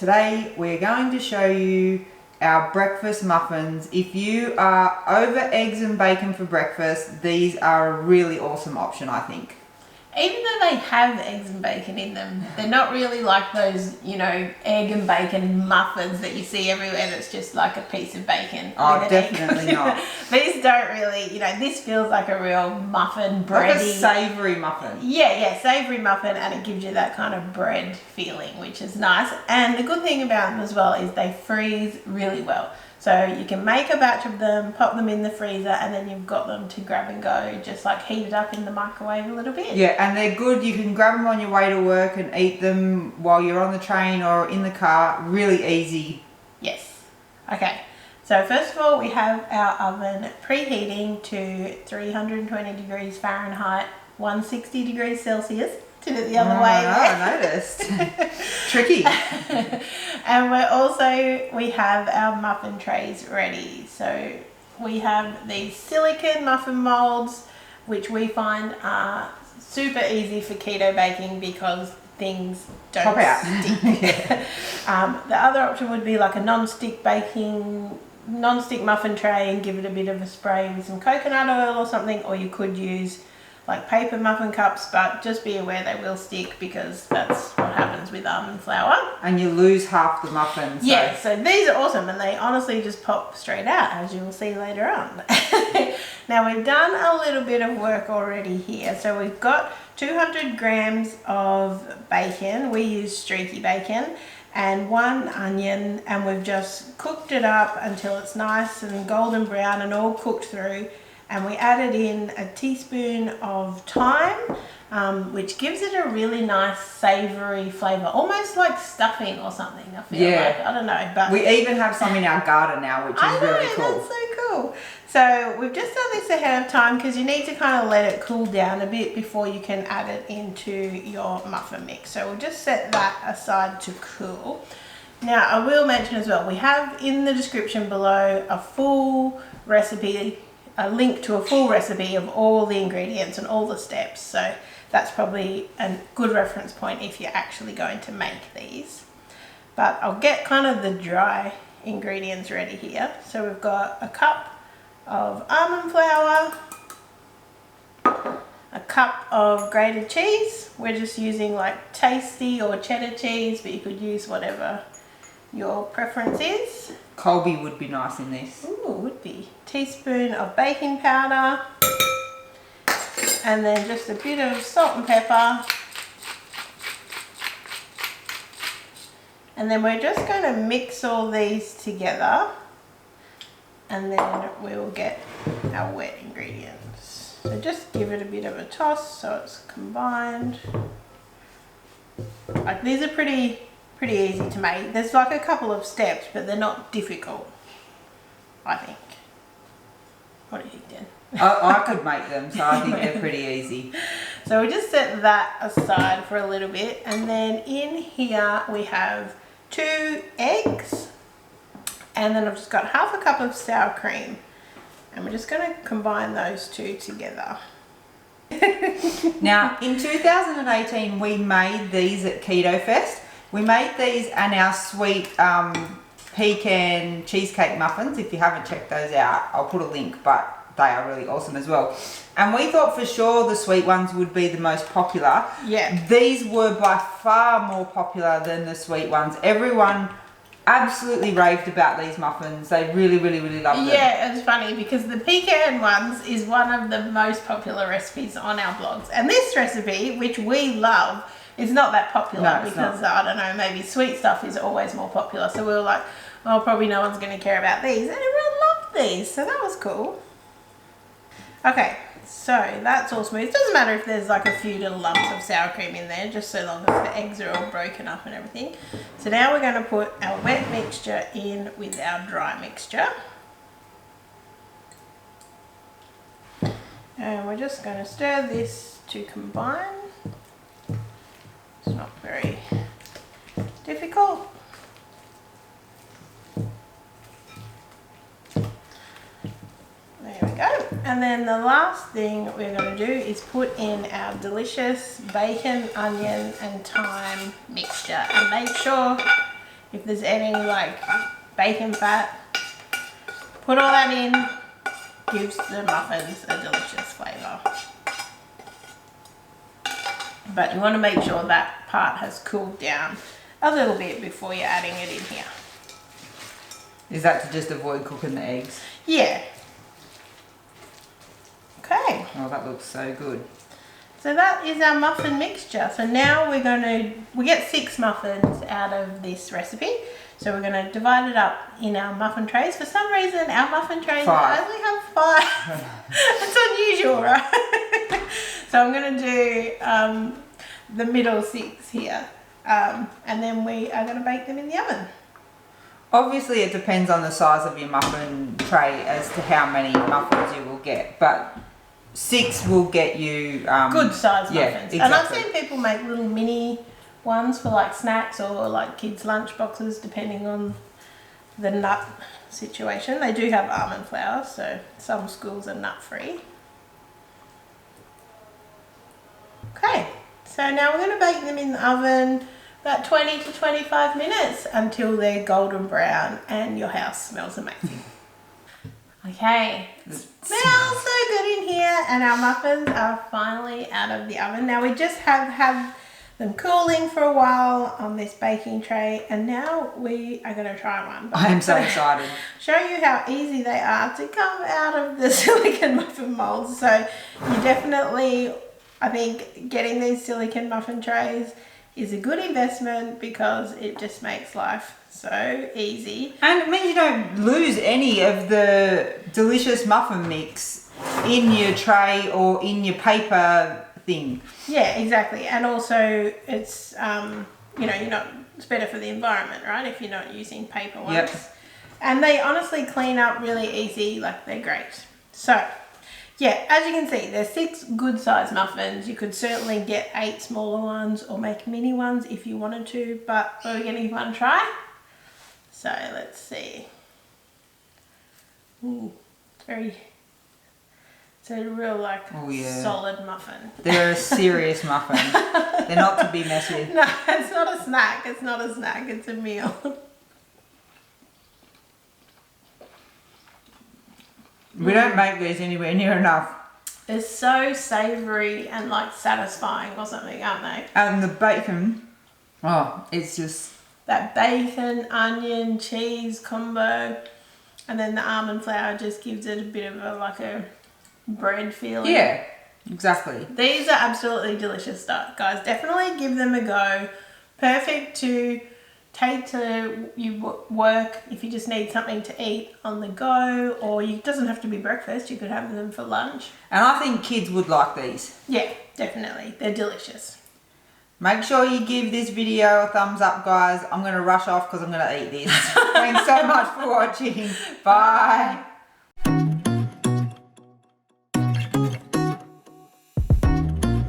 Today we're going to show you our breakfast muffins. If you are over eggs and bacon for breakfast, these are a really awesome option, I think. Even though they have eggs and bacon in them, they're not really like those, you know, egg and bacon muffins that you see everywhere that's just like a piece of bacon. Oh, definitely not. These don't really, you know, this feels like a real muffin, bready. Like a savoury muffin. Yeah, savoury muffin, and it gives you that kind of bread feeling, which is nice. And the good thing about them as well is they freeze really well. So you can make a batch of them, pop them in the freezer, and then you've got them to grab and go, just like heat it up in the microwave a little bit. Yeah, and they're good. You can grab them on your way to work and eat them while you're on the train or in the car. Really easy. Yes. Okay. So first of all, we have our oven preheating to 320 degrees Fahrenheit, 160 degrees Celsius. Did it the other way. I noticed. Tricky. And we have our muffin trays ready. So we have these silicone muffin molds, which we find are super easy for keto baking because things don't Pop out. stick. The other option would be like a non-stick muffin tray and give it a bit of a spray with some coconut oil or something, or you could use like paper muffin cups, but just be aware they will stick because that's what happens with almond flour. And you lose half the muffin. So. Yeah, so these are awesome and they honestly just pop straight out, as you will see later on. Now we've done a little bit of work already here. So we've got 200 grams of bacon. We use streaky bacon, and 1 onion, and we've just cooked it up until it's nice and golden brown and all cooked through. And we added in a teaspoon of thyme, which gives it a really nice savoury flavour, almost like stuffing or something, I feel like. I don't know. But we even have some in our garden now, which is really cool. That's so cool. So we've just done this ahead of time because you need to kind of let it cool down a bit before you can add it into your muffin mix. So we'll just set that aside to cool. Now I will mention as well, we have in the description below a full recipe, a link to a full recipe of all the ingredients and all the steps, so that's probably a good reference point if you're actually going to make these. But I'll get kind of the dry ingredients ready here. So we've got a cup of almond flour, a cup of grated cheese. We're just using like Tasty or cheddar cheese, but you could use whatever your preference is. Colby would be nice in this. Ooh, would be. Teaspoon of baking powder, and then just a bit of salt and pepper. And then we're just going to mix all these together, and then we'll get our wet ingredients. So just give it a bit of a toss so it's combined. Like, these are pretty easy to make. There's like a couple of steps, but they're not difficult, I think. What do you think, Dan? I could make them, so I think they're pretty easy. So we just set that aside for a little bit, and then in here we have 2 eggs, and then I've just got half a cup of sour cream, and we're just going to combine those 2 together. Now in 2018 we made these at Keto Fest. We made these and our sweet pecan cheesecake muffins. If you haven't checked those out, I'll put a link, but they are really awesome as well. And we thought for sure the sweet ones would be the most popular. Yeah. These were by far more popular than the sweet ones. Everyone absolutely raved about these muffins. They really loved them. Yeah, it's funny because the pecan ones is one of the most popular recipes on our blogs. And this recipe, which we love, is not that popular because, I don't know, maybe sweet stuff is always more popular. So we were like, well, probably no one's going to care about these. And everyone loved these, so that was cool. Okay, so that's all smooth. It doesn't matter if there's like a few little lumps of sour cream in there, just so long as the eggs are all broken up and everything. So now we're going to put our wet mixture in with our dry mixture. And we're just going to stir this to combine. It's not very difficult. There we go. And then the last thing we're going to do is put in our delicious bacon, onion and thyme mixture, and make sure if there's any like bacon fat, put all that in, gives the muffins a delicious flavour. But you want to make sure that part has cooled down a little bit before you're adding it in here. Is that to just avoid cooking the eggs? Yeah. Okay. Oh, that looks so good. So that is our muffin mixture. So now we get 6 muffins out of this recipe. So we're going to divide it up in our muffin trays. For some reason, our muffin trays only have 5. It's unusual, right? So I'm going to do the middle 6 here. And then we are going to bake them in the oven. Obviously, it depends on the size of your muffin tray as to how many muffins you will get. But 6 will get you... good size muffins. Exactly. And I've seen people make little mini ones for like snacks or like kids' lunch boxes, depending on the nut situation. They do have almond flour, so some schools are nut free. Okay, so now we're going to bake them in the oven about 20 to 25 minutes until they're golden brown and your house smells amazing. Okay, it smells so good in here, and our muffins are finally out of the oven. Now we just have them cooling for a while on this baking tray, and now we are going to try one. I am so excited. Show you how easy they are to come out of the silicone muffin molds. So you definitely, I think, getting these silicone muffin trays is a good investment because it just makes life so easy. And it means you don't lose any of the delicious muffin mix in your tray or in your paper thing. Yeah, exactly. And also it's, you know, it's better for the environment, right? If you're not using paper ones. Yep. And they honestly clean up really easy, like they're great. So, yeah, as you can see, there's 6 good sized muffins. You could certainly get 8 smaller ones or make mini ones if you wanted to, but we're going to give one a try. So let's see. Ooh, it's a real like solid muffin. They're a serious muffin. They're not to be messed with. No, it's not a snack. It's not a snack. It's a meal. We don't make these anywhere near enough. They're so savoury and like satisfying or something, aren't they? And the bacon, oh, it's just... That bacon, onion, cheese combo, and then the almond flour just gives it a bit of a bread feeling. Yeah, exactly. These are absolutely delicious stuff, guys. Definitely give them a go. Perfect to take to you work if you just need something to eat on the go, or it doesn't have to be breakfast. You could have them for lunch. And I think kids would like these. Yeah, definitely. They're delicious. Make sure you give this video a thumbs up, guys. I'm going to rush off because I'm going to eat this. Thanks so much for watching. Bye.